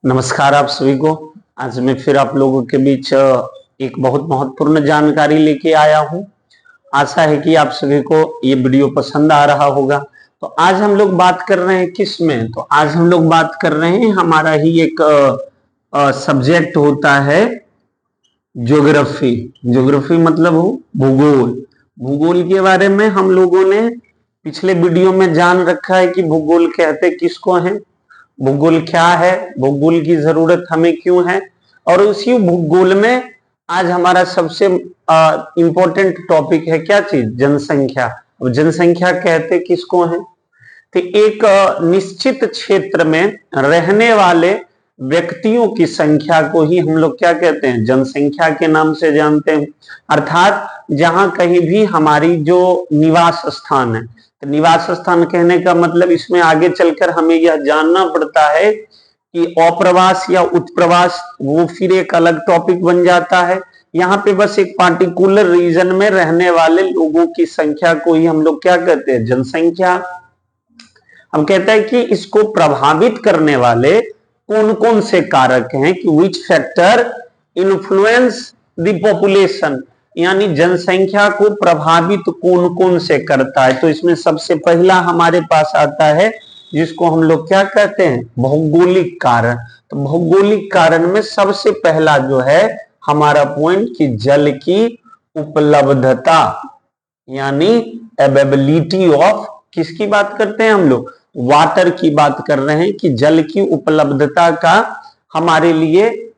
नमस्कार आप सभी को। आज मैं फिर आप लोगों के बीच एक बहुत महत्वपूर्ण जानकारी लेके आया हूं। आशा है कि आप सभी को ये वीडियो पसंद आ रहा होगा। तो आज हम लोग बात कर रहे हैं किस में, तो आज हम लोग बात कर रहे हैं, हमारा ही एक सब्जेक्ट होता है ज्योग्राफी। ज्योग्राफी मतलब हो भूगोल। भूगोल के बारे में हम लोगों ने पिछले वीडियो में जान रखा है कि भूगोल कहते किसको है, भूगोल क्या है, भूगोल की जरूरत हमें क्यों है। और उसी भूगोल में आज हमारा सबसे इंपॉर्टेंट टॉपिक है क्या चीज, जनसंख्या। अब जनसंख्या कहते किसको है, तो एक निश्चित क्षेत्र में रहने वाले व्यक्तियों की संख्या को ही हम लोग क्या कहते हैं, जनसंख्या के नाम से जानते हैं। अर्थात जहां कहीं भी हमारी जो निवास स्थान है, तो निवास स्थान कहने का मतलब इसमें आगे चलकर हमें यह जानना पड़ता है कि अप्रवास या उत्प्रवास वो फिर एक अलग टॉपिक बन जाता है। यहाँ पे बस एक पार्टिकुलर रीजन में रहने वाले लोगों की संख्या को ही हम लोग क्या कहते हैं, जनसंख्या। हम कहते हैं कि इसको प्रभावित करने वाले कौन कौन से कारक हैं, कि which factor influence the population, यानी जनसंख्या को प्रभावित कौन कौन से करता है। तो इसमें सबसे पहला हमारे पास आता है जिसको हम लोग क्या कहते हैं, भौगोलिक कारण। तो भौगोलिक कारण में सबसे पहला जो है हमारा पॉइंट कि जल की उपलब्धता, यानी अवेलेबिलिटी ऑफ, किसकी बात करते हैं हम लोग, वाटर की बात कर रहे हैं कि जल की उपलब्धता का हमारे लिए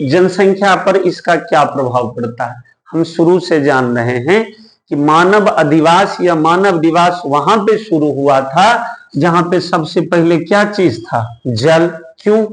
जनसंख्या पर इसका क्या प्रभाव पड़ता है। हम शुरू से जान रहे हैं कि मानव अधिवास या मानव दिवस वहां पे शुरू हुआ था जहां पे सबसे पहले क्या चीज था, जल। क्यों,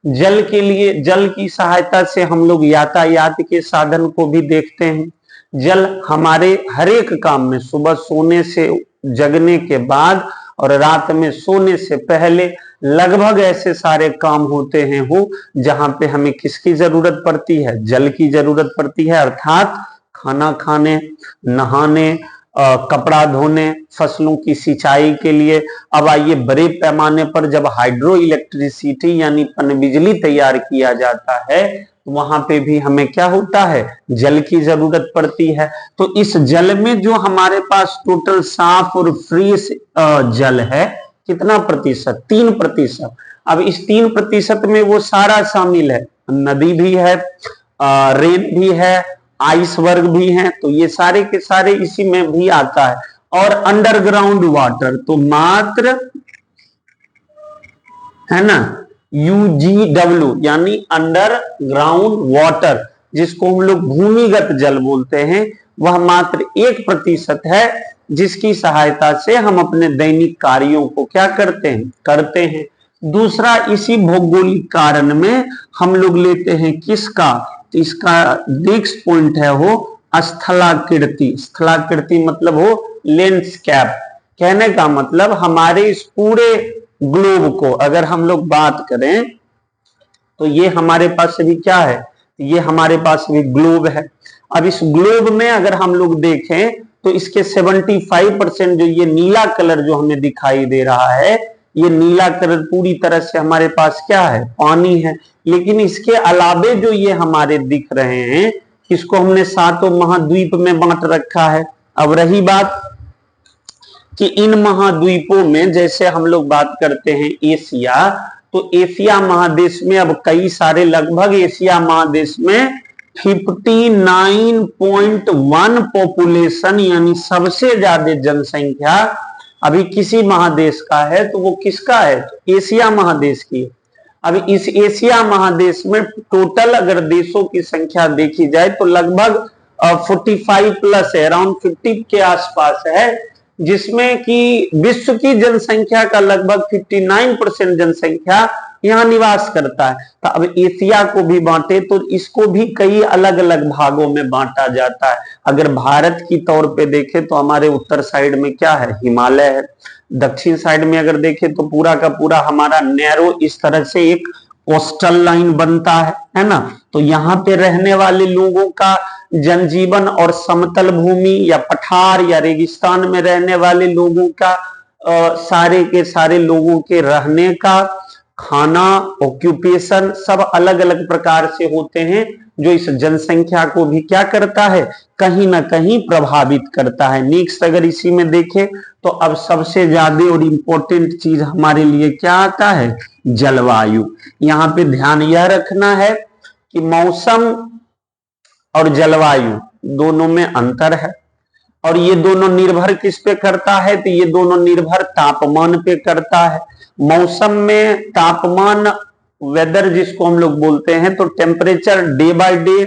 जल के लिए, जल की सहायता से हम लोग यातायात के साधन को भी देखते हैं। जल हमारे हर एक काम में, सुबह सोने से जगने के बाद और रात में सोने से पहले लगभग ऐसे सारे काम होते हैं हो जहां पे हमें किसकी जरूरत पड़ती है, जल की जरूरत पड़ती है। अर्थात खाना खाने, नहाने, कपड़ा धोने, फसलों की सिंचाई के लिए। अब आइए बड़े पैमाने पर जब हाइड्रो इलेक्ट्रिसिटी यानी पनबिजली तैयार किया जाता है, वहां पे भी हमें क्या होता है, जल की जरूरत पड़ती है। तो इस जल में जो हमारे पास टोटल साफ और फ्रेश जल है कितना प्रतिशत, 3%। अब इस 3% में वो सारा शामिल है, नदी भी है, रेन भी है, आइसबर्ग भी है, तो ये सारे के सारे इसी में भी आता है। और अंडरग्राउंड वाटर तो मात्र है ना, UGW यानी अंडरग्राउंड वाटर, जिसको हम लोग भूमिगत जल बोलते हैं, वह मात्र 1% है, जिसकी सहायता से हम अपने दैनिक कार्यों को क्या करते हैं। दूसरा, इसी भौगोलिक कारण में हम लोग लेते हैं किसका, तो इसका नेक्स्ट पॉइंट है वो स्थलाकृति। स्थलाकृति मतलब हो लैंडस्केप। कहने का मतलब हमारे इस पूरे ग्लोब को अगर हम लोग बात करें तो ये हमारे पास भी क्या है, ये हमारे पास भी ग्लोब है। अब इस ग्लोब में अगर हम लोग देखें तो इसके 75% जो ये नीला कलर जो हमें दिखाई दे रहा है, ये नीला कलर पूरी तरह से हमारे पास क्या है, पानी है। लेकिन इसके अलावे जो ये हमारे दिख रहे हैं, इसको हमने 7 महाद्वीप में बांट रखा है। अब रही बात कि इन महाद्वीपों में जैसे हम लोग बात करते हैं एशिया, तो एशिया महादेश में अब कई सारे, लगभग एशिया महादेश में 59.1 पॉपुलेशन यानी सबसे ज्यादा जनसंख्या अभी किसी महादेश का है, तो वो किसका है, एशिया महादेश की। अब इस एशिया महादेश में टोटल अगर देशों की संख्या देखी जाए तो लगभग 45 प्लस है, अराउंड 50 के आसपास है, जिसमें कि विश्व की जनसंख्या का लगभग 59% जनसंख्या यहाँ निवास करता है। तो अब एशिया को भी बांटे तो इसको भी कई अलग अलग भागों में बांटा जाता है। अगर भारत की तौर पे देखें तो हमारे उत्तर साइड में क्या है, हिमालय है। दक्षिण साइड में अगर देखें तो पूरा का पूरा हमारा नैरो इस तरह से एक कोस्टल लाइन बनता है ना। तो यहाँ पे रहने वाले लोगों का जनजीवन और समतल भूमि या पठार या रेगिस्तान में रहने वाले लोगों का सारे के सारे लोगों के रहने का खाना, ऑक्यूपेशन सब अलग अलग प्रकार से होते हैं, जो इस जनसंख्या को भी क्या करता है, कहीं ना कहीं प्रभावित करता है। नेक्स्ट अगर इसी में देखें तो अब सबसे ज्यादा और इम्पोर्टेंट चीज हमारे लिए क्या आता है, जलवायु। यहाँ पे ध्यान यह रखना है कि मौसम और जलवायु दोनों में अंतर है, और ये दोनों निर्भर किस पे करता है, तो ये दोनों निर्भर तापमान पे करता है। मौसम में तापमान, वेदर जिसको हम लोग बोलते हैं, तो temperature day by day,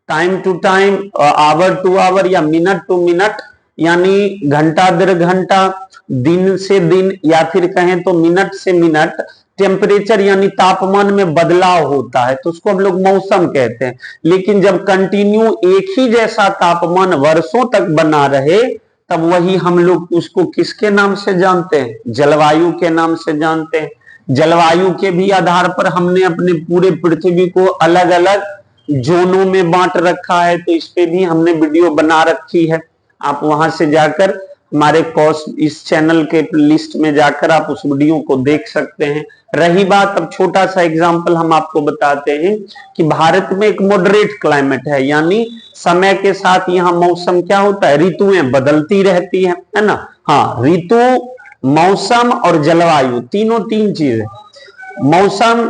time to time, hour to hour या मिनट टू मिनट, यानी घंटा दर घंटा, दिन से दिन, या फिर कहें तो मिनट से मिनट टेम्परेचर यानी तापमान में बदलाव होता है, तो उसको हम लोग मौसम कहते हैं। लेकिन जब कंटिन्यू एक ही जैसा तापमान वर्षों तक बना रहे, तब वही हम लोग उसको किसके नाम से जानते हैं, जलवायु के नाम से जानते हैं। जलवायु के भी आधार पर हमने अपने पूरे पृथ्वी को अलग अलग जोनों में बांट रखा है, तो इस पे भी हमने वीडियो बना रखी है। आप वहां से जाकर हमारे कोर्स इस चैनल के लिस्ट में जाकर आप उस वीडियो को देख सकते हैं। रही बात, अब छोटा सा एग्जांपल हम आपको बताते हैं कि भारत में एक मॉडरेट क्लाइमेट है, यानी समय के साथ यहाँ मौसम क्या होता है, ऋतुएं बदलती रहती है ना। हाँ, ऋतु, मौसम और जलवायु तीनों तीन चीज है। मौसम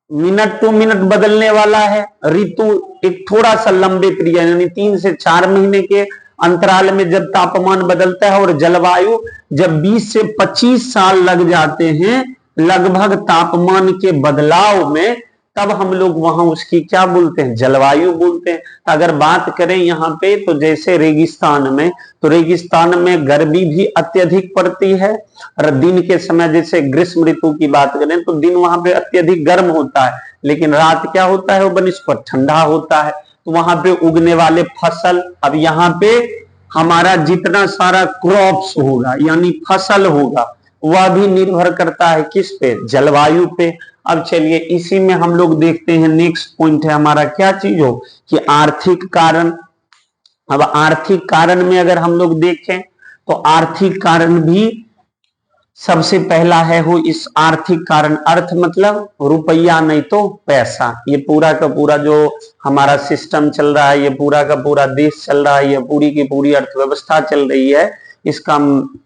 मिनट टू मिनट बदलने वाला है, ऋतु एक थोड़ा सा लंबे पीरियड यानी 3 से 4 महीने के अंतराल में जब तापमान बदलता है, और जलवायु जब 20 से 25 साल लग जाते हैं लगभग तापमान के बदलाव में, तब हम लोग वहां उसकी क्या बोलते हैं, जलवायु बोलते हैं। अगर बात करें यहाँ पे, तो जैसे रेगिस्तान में, तो रेगिस्तान में गर्मी भी अत्यधिक पड़ती है, और दिन के समय जैसे ग्रीष्म ऋतु की बात करें तो दिन वहां पे अत्यधिक गर्म होता है, लेकिन रात क्या होता है, वो बनिस्पत ठंडा होता है। तो वहां पे उगने वाले फसल, अब यहाँ पे हमारा जितना सारा क्रॉप्स होगा यानी फसल होगा, वह भी निर्भर करता है किस पे, जलवायु पे। अब चलिए इसी में हम लोग देखते हैं, नेक्स्ट पॉइंट है हमारा क्या चीज हो, कि आर्थिक कारण। अब आर्थिक कारण में अगर हम लोग देखें तो आर्थिक कारण भी सबसे पहला है हो, इस आर्थिक कारण, अर्थ मतलब रुपया नहीं तो पैसा। ये पूरा का पूरा जो हमारा सिस्टम चल रहा है, ये पूरा का पूरा देश चल रहा है, ये पूरी की पूरी अर्थव्यवस्था चल रही है, इसका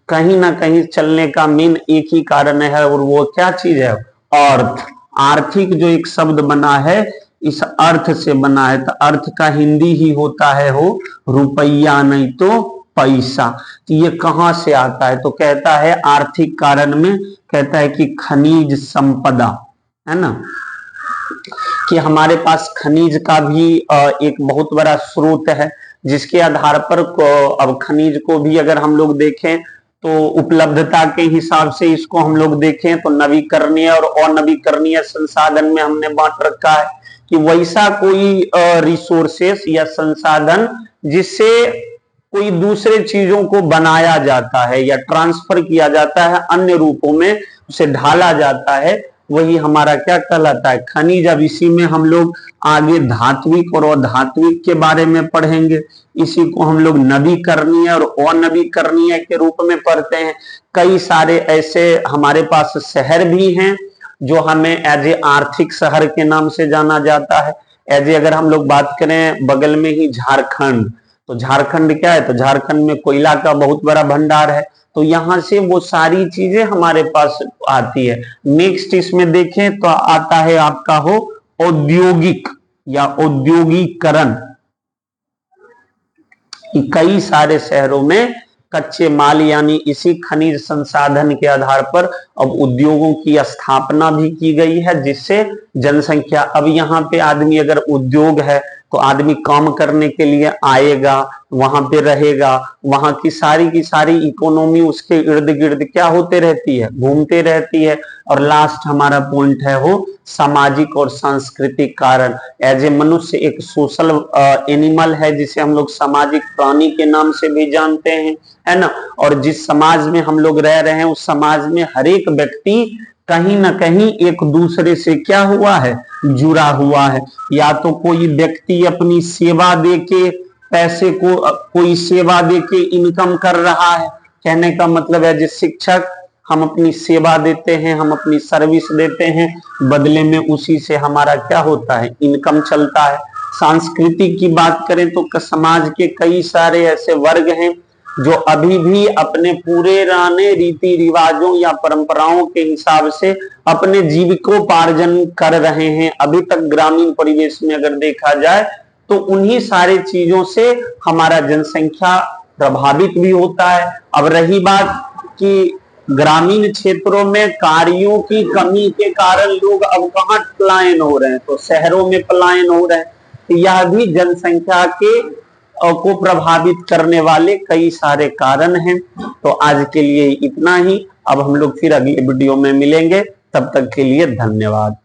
कहीं ना कहीं चलने का मेन एक ही कारण है, और वो क्या चीज है, अर्थ। आर्थिक जो एक शब्द बना है, इस अर्थ से बना है, तो अर्थ का हिंदी ही होता है हो रुपया नहीं तो पैसा। तो ये कहां से आता है, तो कहता है आर्थिक कारण में, कहता है कि खनिज संपदा, है ना, कि हमारे पास खनिज का भी एक बहुत बड़ा स्रोत है, जिसके आधार पर अब खनिज को भी अगर हम लोग देखें तो उपलब्धता के हिसाब से इसको हम लोग देखें तो नवीकरणीय और अनवीकरणीय संसाधन में हमने बांट रखा है, कि वैसा कोई रिसोर्सेस या संसाधन जिससे कोई दूसरे चीजों को बनाया जाता है या ट्रांसफर किया जाता है, अन्य रूपों में उसे ढाला जाता है, वही हमारा क्या कहलाता है, खनिज। अब इसी में हम लोग आगे धात्विक और अधात्विक के बारे में पढ़ेंगे, इसी को हम लोग नवीकरणीय और अनवीकरणीय के रूप में पढ़ते हैं। कई सारे ऐसे हमारे पास शहर भी हैं जो हमें एज ए आर्थिक शहर के नाम से जाना जाता है। एज ए अगर हम लोग बात करें बगल में ही झारखंड, तो झारखंड क्या है, तो झारखंड में कोयला का बहुत बड़ा भंडार है, तो यहां से वो सारी चीजें हमारे पास आती है। नेक्स्ट इसमें देखें तो आता है आपका हो औद्योगिक या औद्योगिकरण, कई सारे शहरों में कच्चे माल यानी इसी खनिज संसाधन के आधार पर अब उद्योगों की स्थापना भी की गई है, जिससे जनसंख्या, अब यहाँ पे आदमी अगर उद्योग है तो आदमी काम करने के लिए आएगा, वहां पे रहेगा, वहां की सारी इकोनॉमी उसके इर्द गिर्द क्या होते रहती है, घूमते रहती है। और लास्ट हमारा पॉइंट है वो सामाजिक और सांस्कृतिक कारण। एज ए मनुष्य एक सोशल एनिमल है, जिसे हम लोग सामाजिक प्राणी के नाम से भी जानते हैं, है ना। और जिस समाज में हम लोग रह रहे हैं, उस समाज में हर एक व्यक्ति कहीं ना कहीं एक दूसरे से क्या हुआ है, जुड़ा हुआ है। या तो कोई व्यक्ति अपनी सेवा देके पैसे को, कोई सेवा देके इनकम कर रहा है, कहने का मतलब है जिस शिक्षक हम अपनी सेवा देते हैं, हम अपनी सर्विस देते हैं, बदले में उसी से हमारा क्या होता है, इनकम चलता है। संस्कृति की बात करें तो समाज के कई सारे ऐसे वर्ग हैं जो अभी भी अपने पुराने रीति रिवाजों या परंपराओं के हिसाब से अपने जीविकोपार्जन कर रहे हैं। अभी तक ग्रामीण परिवेश में अगर देखा जाए तो उन्हीं सारी चीजों से हमारा जनसंख्या प्रभावित भी होता है। अब रही बात कि ग्रामीण क्षेत्रों में कार्यों की कमी के कारण लोग अब कहाँ पलायन हो रहे हैं, तो शहरों में पलायन हो रहे हैं। तो यह भी जनसंख्या के को प्रभावित करने वाले कई सारे कारण हैं। तो आज के लिए इतना ही। अब हम लोग फिर अगले वीडियो में मिलेंगे, तब तक के लिए धन्यवाद।